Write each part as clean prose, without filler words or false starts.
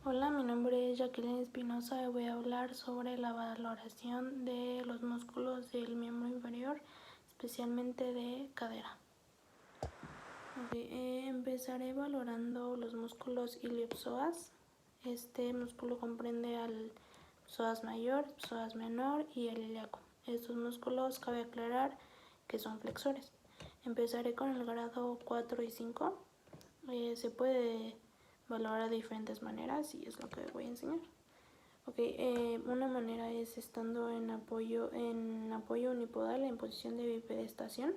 Hola, mi nombre es Jacqueline Espinosa y voy a hablar sobre la valoración de los músculos del miembro inferior, especialmente de cadera. Empezaré valorando los músculos iliopsoas. Este músculo comprende al psoas mayor, psoas menor y el ilíaco. Estos músculos cabe aclarar que son flexores. Empezaré con el grado 4 y 5. Se puede valorar de diferentes maneras y es lo que voy a enseñar. Una manera es estando en apoyo unipodal en posición de bipedestación.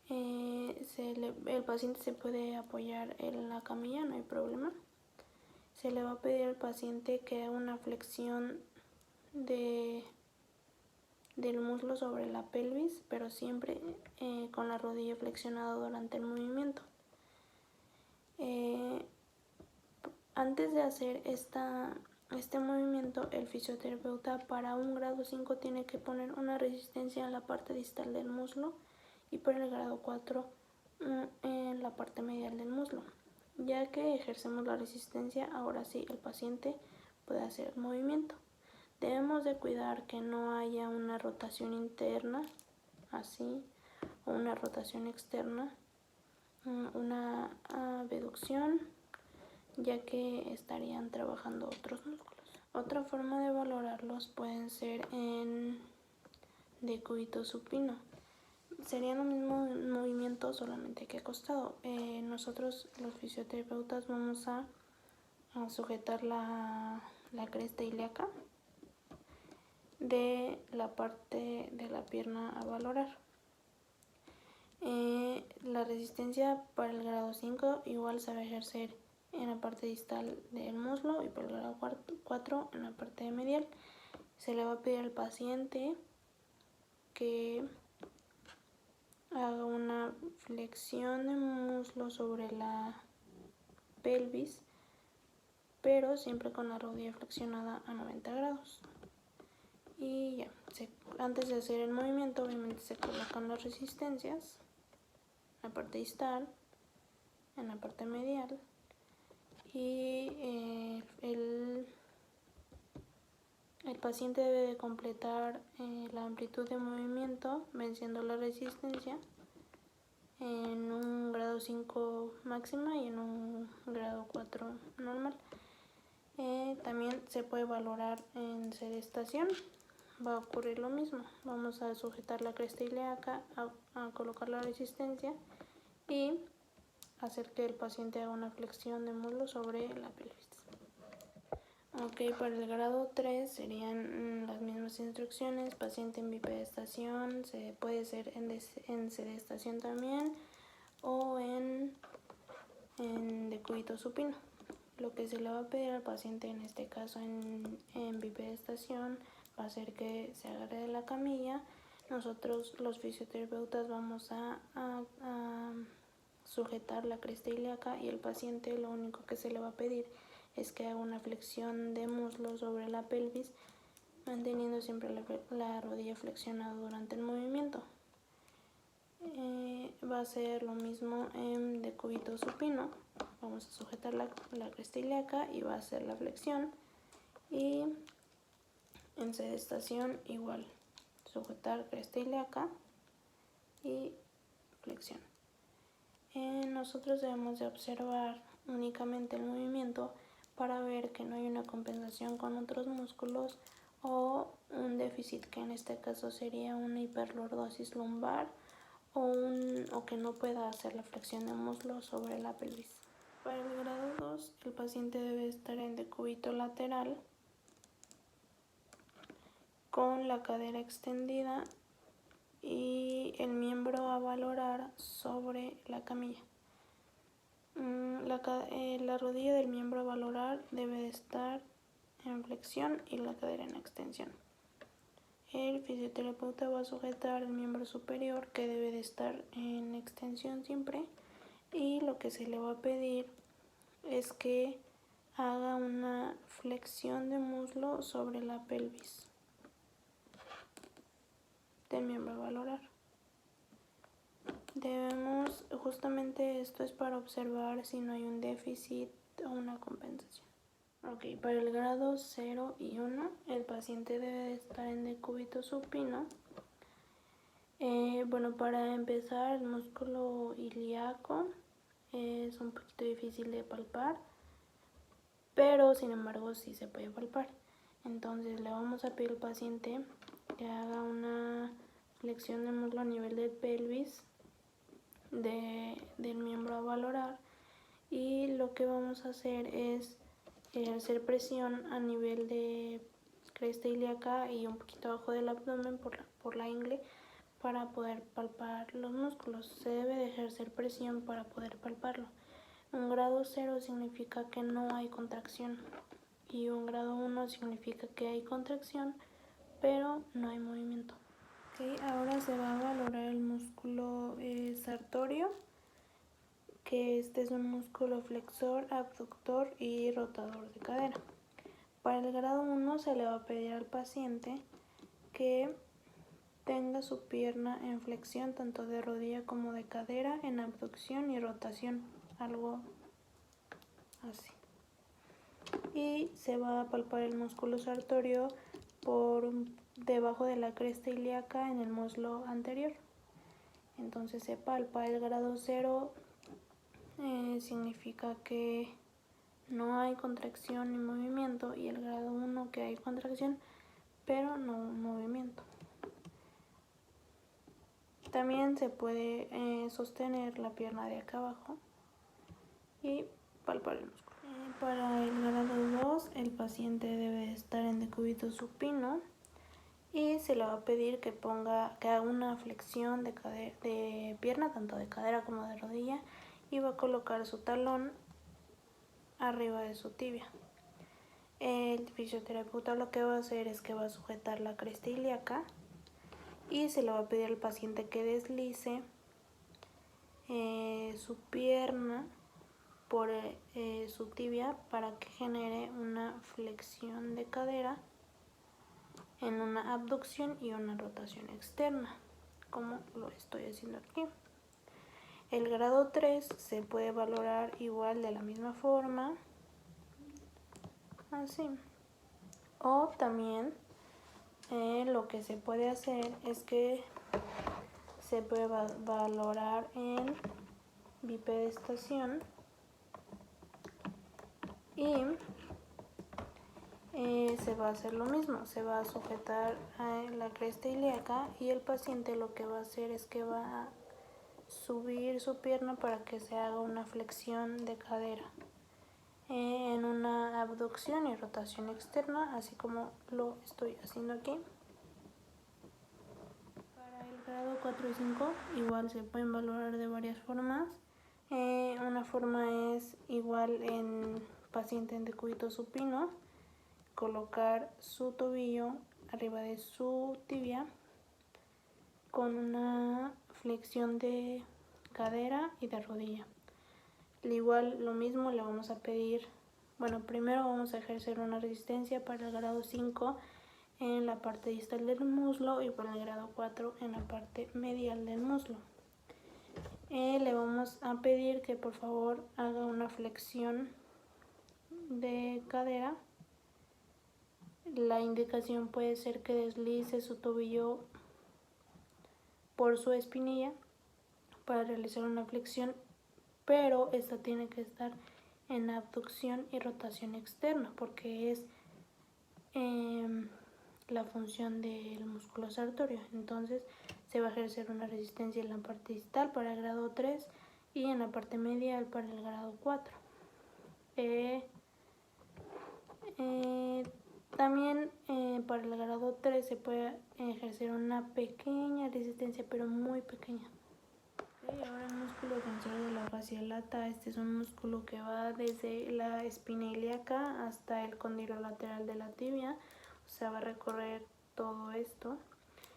El paciente se puede apoyar en la camilla, no hay problema. Se le va a pedir al paciente que haga una flexión del muslo sobre la pelvis, pero siempre con la rodilla flexionada durante el movimiento. Antes de hacer este movimiento, el fisioterapeuta para un grado 5 tiene que poner una resistencia en la parte distal del muslo y para el grado 4 en la parte medial del muslo. Ya que ejercemos la resistencia, ahora sí el paciente puede hacer el movimiento. Debemos de cuidar que no haya una rotación interna, así, o una rotación externa, una abducción, ya que estarían trabajando otros músculos. Otra forma de valorarlos pueden ser en decúbito supino. Serían los mismos movimientos, solamente que acostado. Nosotros los fisioterapeutas vamos a sujetar la cresta ilíaca de la parte de la pierna a valorar. La resistencia para el grado 5 igual se va a ejercer en la parte distal del muslo y para el grado 4 en la parte medial. Se le va a pedir al paciente que haga una flexión de muslo sobre la pelvis, pero siempre con la rodilla flexionada a 90 grados. Y ya, antes de hacer el movimiento, obviamente se colocan las resistencias en la parte distal, en la parte medial, y el paciente debe de completar la amplitud de movimiento venciendo la resistencia en un grado 5 máxima y en un grado 4 normal. También se puede valorar en sedestación. Va a ocurrir lo mismo. Vamos a sujetar la cresta ilíaca, a colocar la resistencia y hacer que el paciente haga una flexión de muslo sobre la pelvis. Para el grado 3 serían las mismas instrucciones. Paciente en bipedestación, se puede ser en sedestación también o en decúbito supino. Lo que se le va a pedir al paciente en este caso en bipedestación va a ser que se agarre de la camilla. Nosotros los fisioterapeutas vamos a sujetar la cresta ilíaca y el paciente lo único que se le va a pedir es que haga una flexión de muslo sobre la pelvis, manteniendo siempre la rodilla flexionada durante el movimiento. Va a ser lo mismo en decúbito supino. Vamos a sujetar la cresta ilíaca y va a hacer la flexión. Y en sedestación igual, sujetar cresta ilíaca y flexión. Nosotros debemos de observar únicamente el movimiento para ver que no hay una compensación con otros músculos o un déficit, que en este caso sería una hiperlordosis lumbar o que no pueda hacer la flexión de muslo sobre la pelvis. Para el grado 2, el paciente debe estar en decúbito lateral con la cadera extendida y el miembro a valorar sobre la camilla. La rodilla del miembro a valorar debe de estar en flexión y la cadera en extensión. El fisioterapeuta va a sujetar el miembro superior, que debe de estar en extensión siempre, y lo que se le va a pedir es que haga una flexión de muslo sobre la pelvis del miembro a valorar. Justamente esto es para observar si no hay un déficit una compensación. Ok, para el grado 0 y 1 el paciente debe de estar en decúbito supino. Bueno, para empezar, el músculo ilíaco es un poquito difícil de palpar, pero sin embargo sí se puede palpar. Entonces le vamos a pedir al paciente que haga una flexión de muslo a nivel del pelvis del miembro a valorar, y lo que vamos a hacer es ejercer presión a nivel de cresta ilíaca y un poquito abajo del abdomen por la ingle para poder palpar los músculos. Se debe de ejercer presión para poder palparlo. Un grado 0 significa que no hay contracción y un grado 1 significa que hay contracción pero no hay movimiento. Okay, ahora se va a valorar el músculo sartorio, que este es un músculo flexor, abductor y rotador de cadera. Para el grado 1 se le va a pedir al paciente que tenga su pierna en flexión tanto de rodilla como de cadera, en abducción y rotación, algo así. Y se va a palpar el músculo sartorio por debajo de la cresta ilíaca en el muslo anterior. Entonces se palpa. El grado 0 significa que no hay contracción ni movimiento, y el grado 1 que hay contracción pero no movimiento. También se puede sostener la pierna de acá abajo y palpar el músculo. Para el grado 2 el paciente debe estar en decúbito supino y se le va a pedir que haga una flexión de pierna, tanto de cadera como de rodilla, y va a colocar su talón arriba de su tibia. El fisioterapeuta lo que va a hacer es que va a sujetar la cresta ilíaca y se le va a pedir al paciente que deslice su pierna por su tibia para que genere una flexión de cadera en una abducción y una rotación externa, como lo estoy haciendo aquí. El grado 3 se puede valorar igual de la misma forma, así. O también lo que se puede hacer es que se puede valorar en bipedestación y se va a hacer lo mismo. Se va a sujetar a la cresta ilíaca y el paciente lo que va a hacer es que va a subir su pierna para que se haga una flexión de cadera en una abducción y rotación externa, así como lo estoy haciendo aquí. Para el grado 4 y 5 igual se pueden valorar de varias formas. Una forma es igual en paciente en decúbito supino, colocar su tobillo arriba de su tibia con una flexión de cadera y de rodilla. Igual lo mismo le vamos a pedir, bueno, primero vamos a ejercer una resistencia para el grado 5 en la parte distal del muslo y para el grado 4 en la parte medial del muslo. Le vamos a pedir que por favor haga una flexión de cadera. La indicación puede ser que deslice su tobillo por su espinilla para realizar una flexión, pero esta tiene que estar en abducción y rotación externa porque es la función del músculo sartorio. Entonces se va a ejercer una resistencia en la parte distal para el grado 3 y en la parte medial para el grado 4. También para el grado 3 se puede ejercer una pequeña resistencia, pero muy pequeña. Ahora el músculo tensor de la fascia lata. Este es un músculo que va desde la espina ilíaca hasta el cóndilo lateral de la tibia. O sea, va a recorrer todo esto.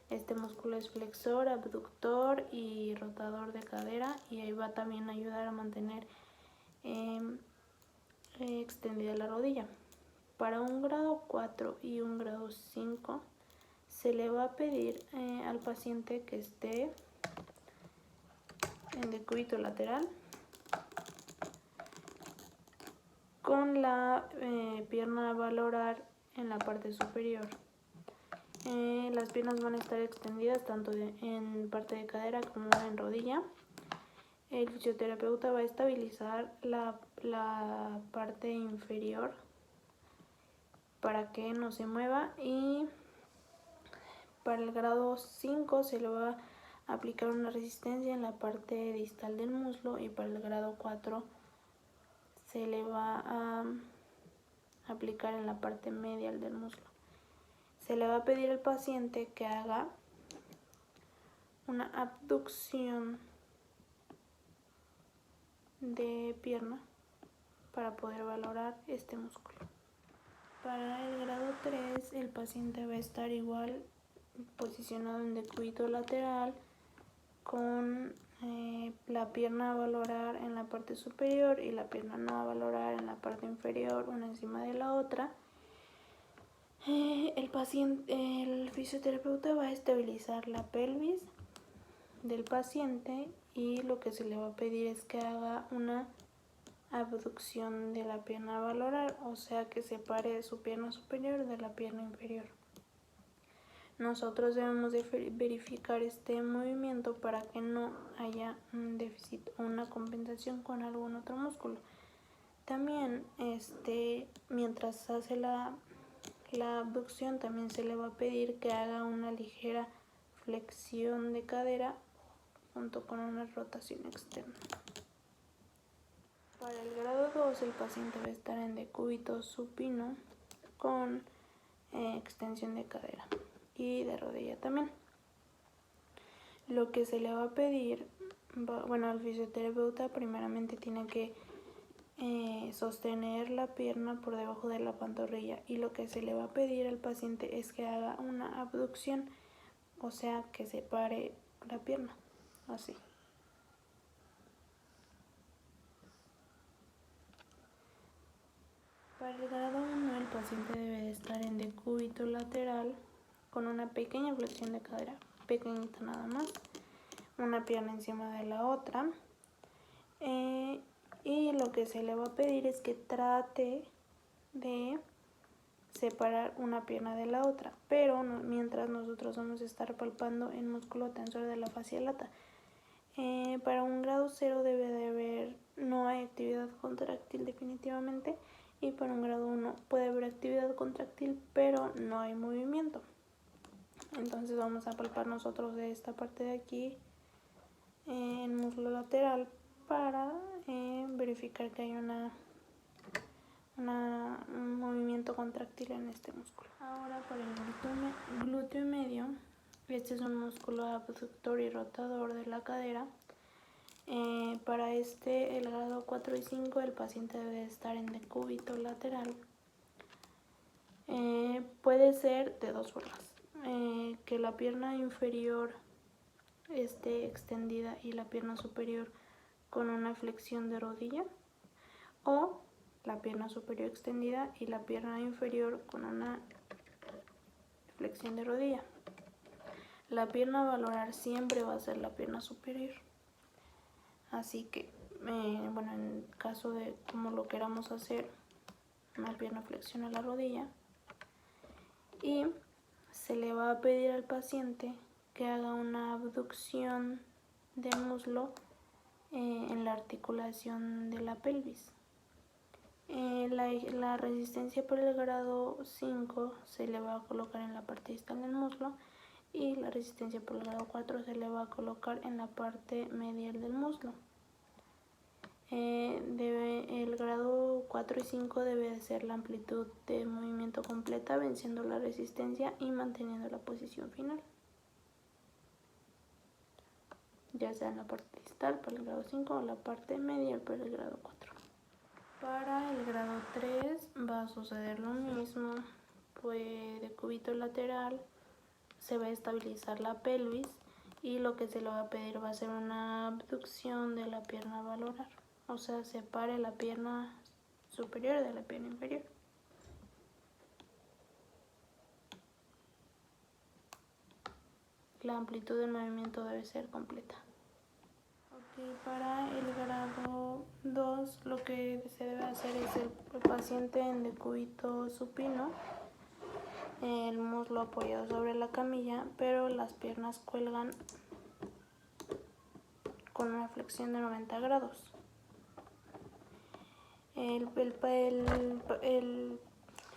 Este músculo es flexor, abductor y rotador de cadera, y ahí va también a ayudar a mantener extendida la rodilla. Para un grado 4 y un grado 5 se le va a pedir al paciente que esté en decúbito lateral con la pierna a valorar en la parte superior. Las piernas van a estar extendidas tanto en parte de cadera como en rodilla. El fisioterapeuta va a estabilizar la parte inferior para que no se mueva, y para el grado 5 se le va a aplicar una resistencia en la parte distal del muslo, y para el grado 4 se le va a aplicar en la parte medial del muslo. Se le va a pedir al paciente que haga una abducción de pierna para poder valorar este músculo. Para el grado 3 el paciente va a estar igual posicionado en decúbito lateral, con la pierna a valorar en la parte superior y la pierna no a valorar en la parte inferior, una encima de la otra. El fisioterapeuta va a estabilizar la pelvis del paciente, y lo que se le va a pedir es que haga una abducción de la pierna a valorar, o sea que separe su pierna superior de la pierna inferior. Nosotros debemos de verificar este movimiento para que no haya un déficit o una compensación con algún otro músculo. También mientras hace la abducción, también se le va a pedir que haga una ligera flexión de cadera junto con una rotación externa. Para el grado 2 el paciente va a estar en decúbito supino con extensión de cadera y de rodilla también. Lo que se le va a pedir, el fisioterapeuta primeramente tiene que sostener la pierna por debajo de la pantorrilla, y lo que se le va a pedir al paciente es que haga una abducción, o sea que separe la pierna, así. Para el grado 1 el paciente debe de estar en decúbito lateral con una pequeña flexión de cadera, pequeñita nada más, una pierna encima de la otra, y lo que se le va a pedir es que trate de separar una pierna de la otra, pero mientras nosotros vamos a estar palpando el músculo tensor de la fascia lata. Para un grado 0 debe de haber, no hay actividad contráctil definitivamente, y para un grado 1 puede haber actividad contráctil pero no hay movimiento. Entonces vamos a palpar nosotros de esta parte de aquí el muslo lateral para verificar que hay un movimiento contráctil en este músculo. Ahora para el glúteo medio, este es un músculo abductor y rotador de la cadera. Para el grado 4 y 5 el paciente debe estar en decúbito lateral. Puede ser de dos formas, que la pierna inferior esté extendida y la pierna superior con una flexión de rodilla, o la pierna superior extendida y la pierna inferior con una flexión de rodilla. La pierna a valorar siempre va a ser la pierna superior. Así que, en el caso de como lo queramos hacer, una pierna flexiona la rodilla, y se le va a pedir al paciente que haga una abducción del muslo en la articulación de la pelvis. La resistencia por el grado 5 se le va a colocar en la parte distal del muslo, y la resistencia por el grado 4 se le va a colocar en la parte medial del muslo. El grado 4 y 5 debe de ser la amplitud de movimiento completa, venciendo la resistencia y manteniendo la posición final, ya sea en la parte distal para el grado 5 o la parte medial para el grado 4. Para el grado 3 va a suceder lo mismo, pues de cúbito lateral se va a estabilizar la pelvis, y lo que se le va a pedir va a ser una abducción de la pierna a valorar, o sea, separe la pierna superior de la pierna inferior. La amplitud del movimiento debe ser completa. Y para el grado 2 lo que se debe hacer es el paciente en decúbito supino, el muslo apoyado sobre la camilla, pero las piernas cuelgan con una flexión de 90 grados. El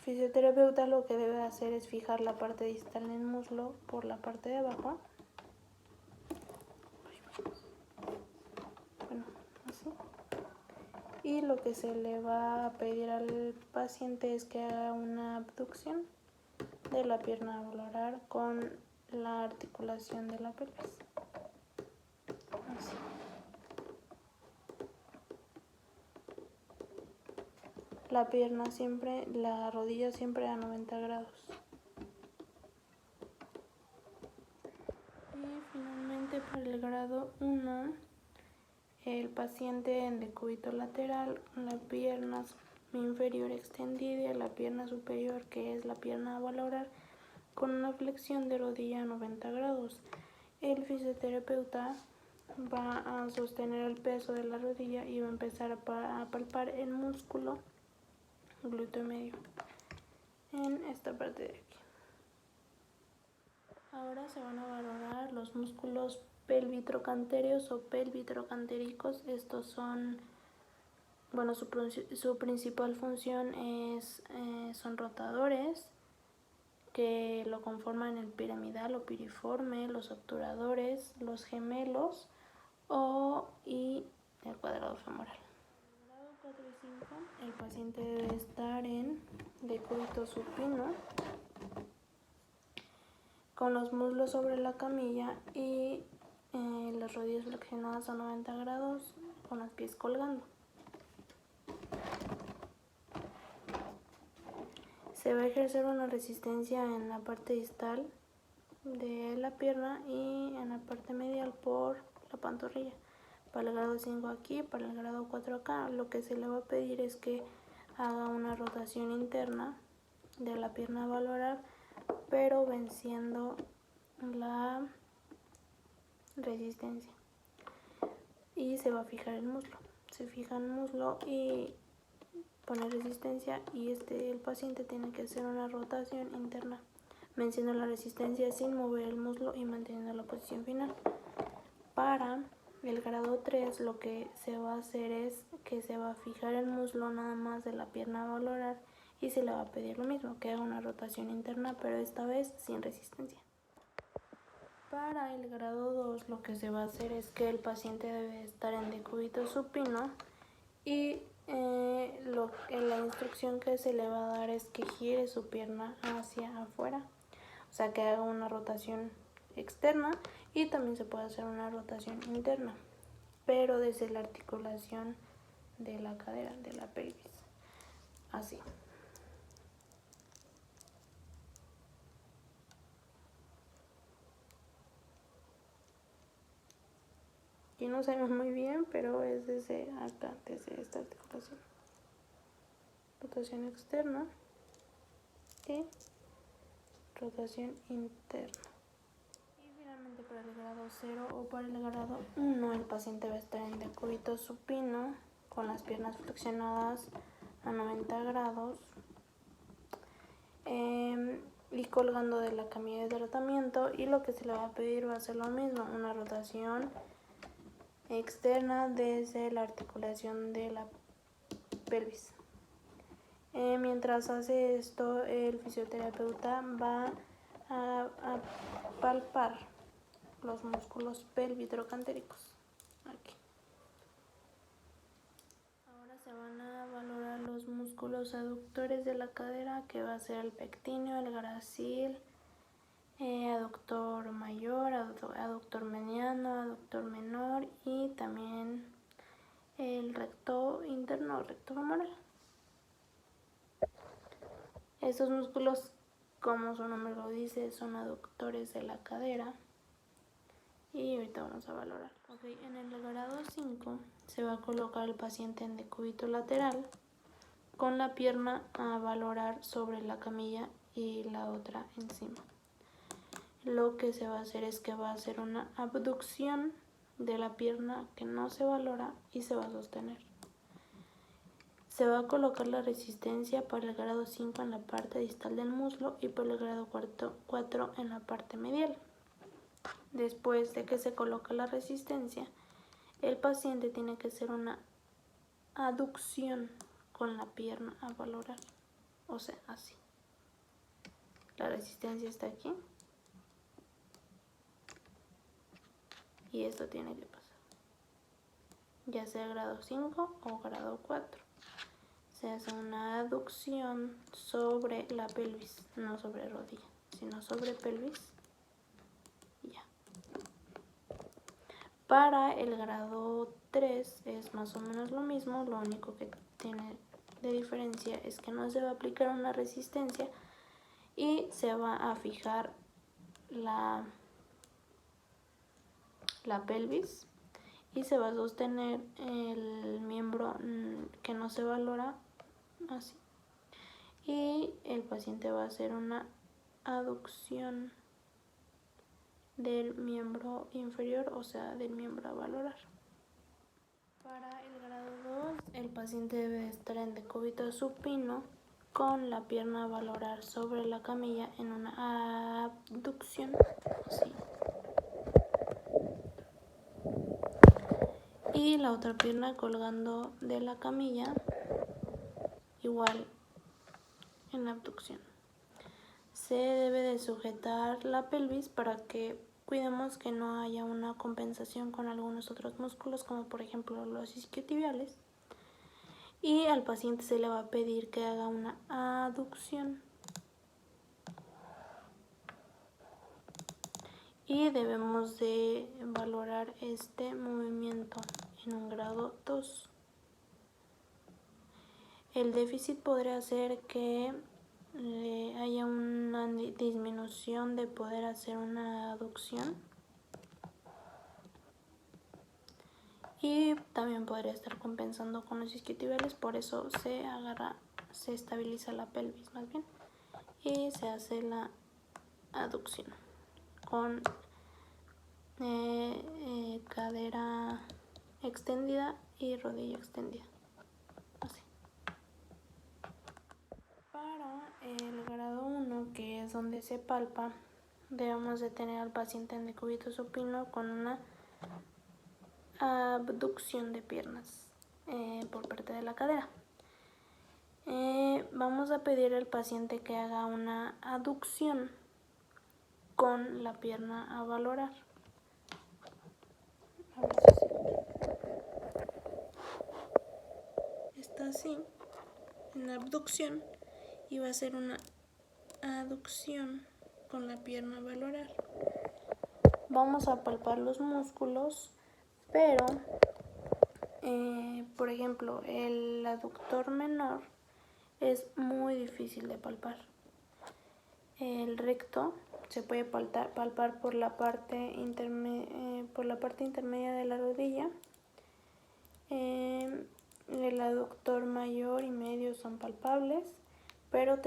fisioterapeuta lo que debe hacer es fijar la parte distal del muslo por la parte de abajo. Bueno, así. Y lo que se le va a pedir al paciente es que haga una abducción de la pierna volar con la articulación de la pelvis. Así. La pierna siempre, la rodilla siempre a 90 grados. Y finalmente para el grado 1, el paciente en decúbito lateral, la pierna inferior extendida y la pierna superior, que es la pierna a valorar, con una flexión de rodilla a 90 grados. El fisioterapeuta va a sostener el peso de la rodilla y va a empezar a palpar el músculo glúteo medio en esta parte de aquí. Ahora se van a valorar los músculos pelvitrocantérios o pelvitrocantéricos. Estos son, bueno, su principal función son rotadores que lo conforman el piramidal o piriforme, los obturadores, los gemelos y el cuadrado femoral. En el grado 4 y 5, el paciente debe estar en decúbito supino, con los muslos sobre la camilla y las rodillas flexionadas a 90 grados, con los pies colgando. Se va a ejercer una resistencia en la parte distal de la pierna y en la parte medial por la pantorrilla. Para el grado 5 aquí, para el grado 4 acá, lo que se le va a pedir es que haga una rotación interna de la pierna valorar, pero venciendo la resistencia. Y se va a fijar el muslo. Se fija el muslo y pone resistencia, y el paciente tiene que hacer una rotación interna, venciendo la resistencia sin mover el muslo y manteniendo la posición final. Para el grado 3 lo que se va a hacer es que se va a fijar el muslo nada más de la pierna valorar y se le va a pedir lo mismo, que haga una rotación interna, pero esta vez sin resistencia. Para el grado 2 lo que se va a hacer es que el paciente debe estar en decúbito supino y la instrucción que se le va a dar es que gire su pierna hacia afuera, o sea que haga una rotación externa, y también se puede hacer una rotación interna, pero desde la articulación de la cadera, de la pelvis, así. Aquí no se ve muy bien, pero es desde acá, desde esta articulación. Rotación externa y rotación interna. Y finalmente para el grado 0 o para el grado 1 el paciente va a estar en decúbito supino con las piernas flexionadas a 90 grados y colgando de la camilla de tratamiento, y lo que se le va a pedir va a ser lo mismo, una rotación externa desde la articulación de la pelvis. Mientras hace esto, el fisioterapeuta va a palpar los músculos pelvitrocantéricos. Aquí. Ahora se van a valorar los músculos aductores de la cadera, que va a ser el pectíneo, el gracil, aductor mayor, aductor mediano, aductor menor y también el recto interno, recto femoral. Estos músculos, como su nombre lo dice, son aductores de la cadera y ahorita vamos a valorar. Okay, en el grado 5 se va a colocar el paciente en decúbito lateral con la pierna a valorar sobre la camilla y la otra encima. Lo que se va a hacer es que va a hacer una abducción de la pierna que no se valora y se va a sostener. Se va a colocar la resistencia para el grado 5 en la parte distal del muslo y por el grado 4 en la parte medial. Después de que se coloca la resistencia, el paciente tiene que hacer una aducción con la pierna a valorar, o sea, así. La resistencia está aquí y esto tiene que pasar, ya sea grado 5 o grado 4. Se hace una aducción sobre la pelvis, no sobre rodilla, sino sobre pelvis. Ya. Para el grado 3 es más o menos lo mismo, lo único que tiene de diferencia es que no se va a aplicar una resistencia y se va a fijar la pelvis y se va a sostener el miembro que no se valora así, y el paciente va a hacer una aducción del miembro inferior, o sea, del miembro a valorar. Para el grado 2, el paciente debe estar en decúbito supino con la pierna a valorar sobre la camilla en una abducción, así. Y la otra pierna colgando de la camilla, igual en abducción. Se debe de sujetar la pelvis para que cuidemos que no haya una compensación con algunos otros músculos, como por ejemplo los isquiotibiales. Y al paciente se le va a pedir que haga una aducción. Y debemos de valorar este movimiento en un grado 2. El déficit podría hacer que haya una disminución de poder hacer una aducción, y también podría estar compensando con los isquiotibiales, por eso se estabiliza la pelvis más bien y se hace la aducción con cadera extendida y rodilla extendida, así. Para el grado 1, que es donde se palpa, debemos de tener al paciente en decúbito supino con una abducción de piernas por parte de la cadera. Vamos a pedir al paciente que haga una aducción con la pierna a valorar. A ver si está así, en abducción, y va a ser una aducción con la pierna a valorar. Vamos a palpar los músculos, pero por ejemplo el aductor menor es muy difícil de palpar. El recto se puede palpar por la parte intermedia de la rodilla. El aductor mayor y medio son palpables, pero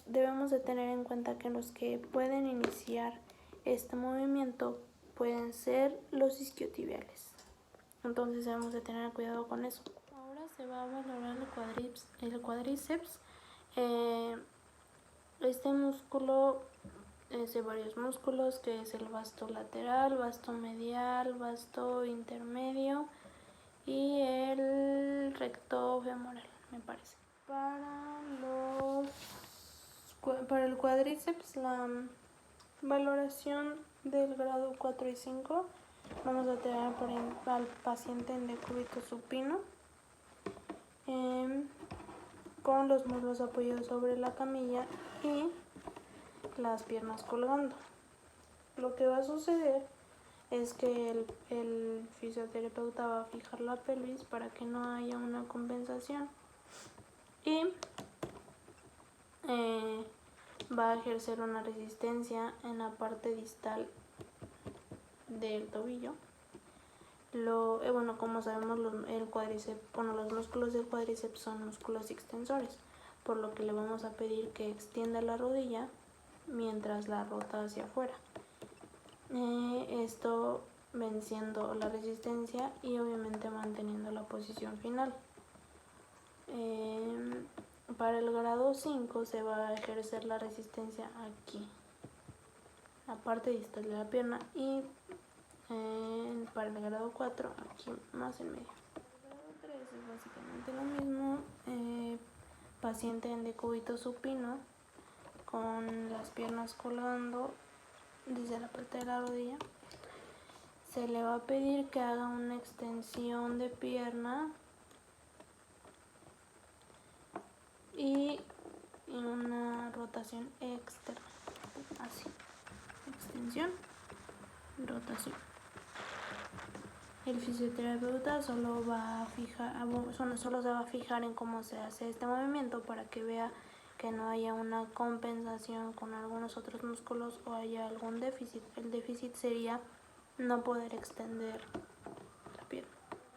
debemos de tener en cuenta que los que pueden iniciar este movimiento pueden ser los isquiotibiales. Entonces debemos de tener cuidado con eso. Ahora se va a valorar el cuádriceps. Este músculo es de varios músculos, que es el vasto lateral, vasto medial, vasto intermedio y el recto femoral, me parece. Para el cuádriceps, la valoración del grado 4 y 5, vamos a tener al paciente en decúbito supino, con los muslos apoyados sobre la camilla y las piernas colgando. Lo que va a suceder es que el fisioterapeuta va a fijar la pelvis para que no haya una compensación y va a ejercer una resistencia en la parte distal del tobillo. Como sabemos, el cuádriceps, los músculos del cuádriceps son músculos extensores, por lo que le vamos a pedir que extienda la rodilla mientras la rota hacia afuera. Esto venciendo la resistencia y obviamente manteniendo la posición final. Para el grado 5 se va a ejercer la resistencia aquí, la parte distal de la pierna, y para el grado 4 aquí más en medio. El grado 3 es básicamente lo mismo, paciente en decúbito supino con las piernas colgando desde la parte de la rodilla. Se le va a pedir que haga una extensión de pierna y una rotación externa, así, extensión, rotación. El fisioterapeuta solo se va a fijar en cómo se hace este movimiento para que vea que no haya una compensación con algunos otros músculos o haya algún déficit. El déficit sería no poder extender la pierna.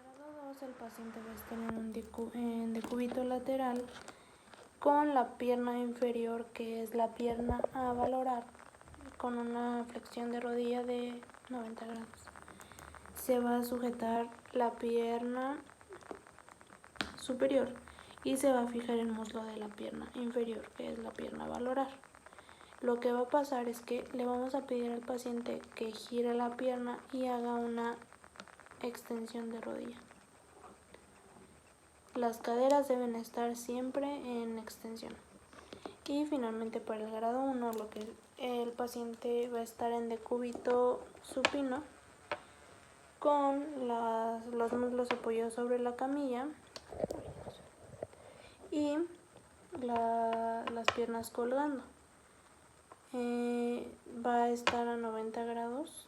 En grado 2 el paciente va a estar en decúbito lateral con la pierna inferior, que es la pierna a valorar, con una flexión de rodilla de 90 grados. Se va a sujetar la pierna superior y se va a fijar el muslo de la pierna inferior, que es la pierna a valorar. Lo que va a pasar es que le vamos a pedir al paciente que gire la pierna y haga una extensión de rodilla. Las caderas deben estar siempre en extensión. Y finalmente para el grado 1, lo que el paciente va a estar en decúbito supino con los muslos apoyados sobre la camilla y las piernas colgando. Va a estar a 90 grados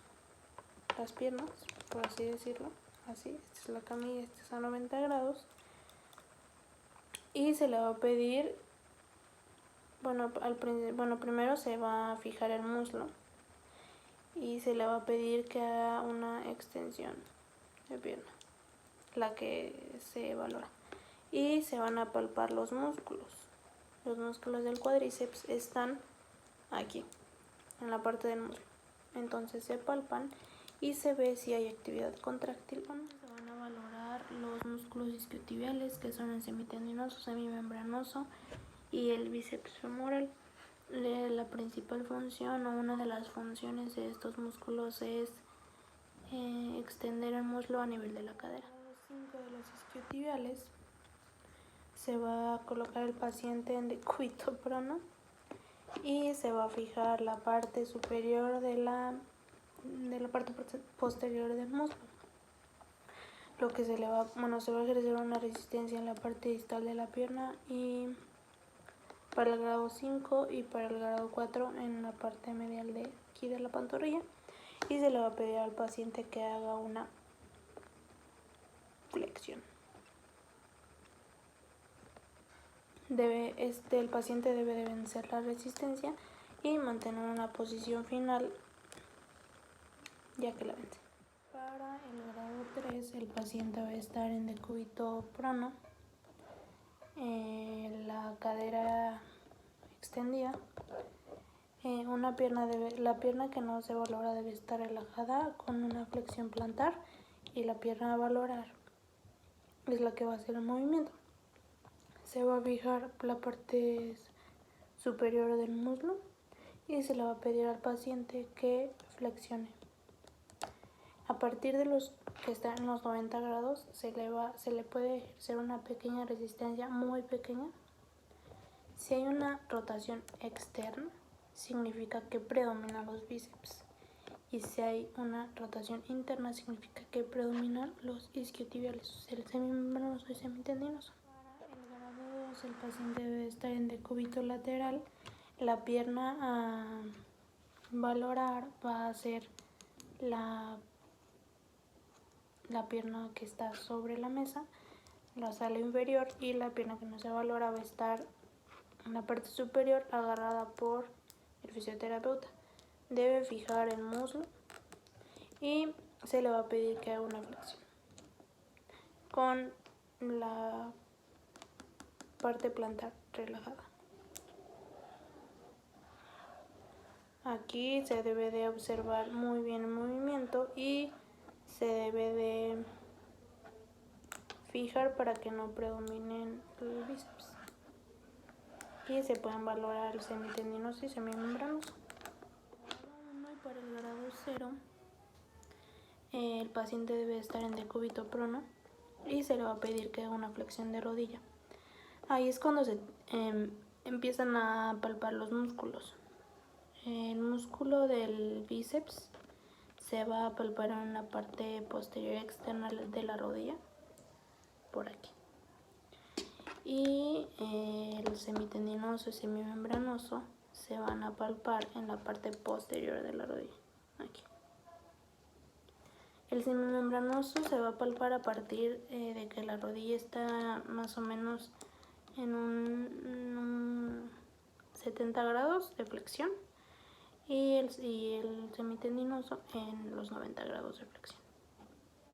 las piernas, por así decirlo. Así, esta es la camilla, esta es a 90 grados. Y se le va a pedir, primero se va a fijar el muslo y se le va a pedir que haga una extensión de pierna, la que se valora. Y se van a palpar los músculos. Los músculos del cuádriceps están aquí, en la parte del muslo. Entonces se palpan y se ve si hay actividad contráctil o no. Se van a valorar los músculos isquiotibiales, que son el semitendinoso, semimembranoso y el bíceps femoral. La principal función o una de las funciones de estos músculos es extender el muslo a nivel de la cadera. Los 5 de los isquiotibiales se va a colocar el paciente en decúbito prono y se va a fijar la parte superior de la parte posterior del muslo. Lo que se va a ejercer una resistencia en la parte distal de la pierna y para el grado 5 y para el grado 4 en la parte medial de aquí de la pantorrilla, y se le va a pedir al paciente que haga una flexión. El paciente debe de vencer la resistencia y mantener una posición final ya que la vence. Para el grado 3 el paciente va a estar en decúbito prono, la cadera extendida, la pierna que no se valora debe estar relajada con una flexión plantar, y la pierna a valorar es la que va a hacer el movimiento. Se va a fijar la parte superior del muslo y se le va a pedir al paciente que flexione. A partir de los que están en los 90 grados se le puede ejercer una pequeña resistencia, muy pequeña. Si hay una rotación externa, significa que predominan los bíceps, y si hay una rotación interna, significa que predominan los isquiotibiales, el semimembranoso y semitendinoso. Para el grado 2 el paciente debe estar en decúbito lateral. La pierna a valorar va a ser la pierna que está sobre la mesa, la sala inferior, y la pierna que no se valora va a estar en la parte superior agarrada por el fisioterapeuta. Debe fijar el muslo y se le va a pedir que haga una flexión con la parte plantar relajada. Aquí se debe de observar muy bien el movimiento y se debe de fijar para que no predominen los bíceps. Y se pueden valorar el semitendinoso y semimembranoso. Y para el grado 0, el paciente debe estar en decúbito prono y se le va a pedir que haga una flexión de rodilla. Ahí es cuando se empiezan a palpar los músculos. El músculo del bíceps se va a palpar en la parte posterior externa de la rodilla, por aquí. Y el semitendinoso y semimembranoso se van a palpar en la parte posterior de la rodilla, aquí. El semimembranoso se va a palpar a partir de que la rodilla está más o menos en un 70 grados de flexión y el semitendinoso en los 90 grados de flexión.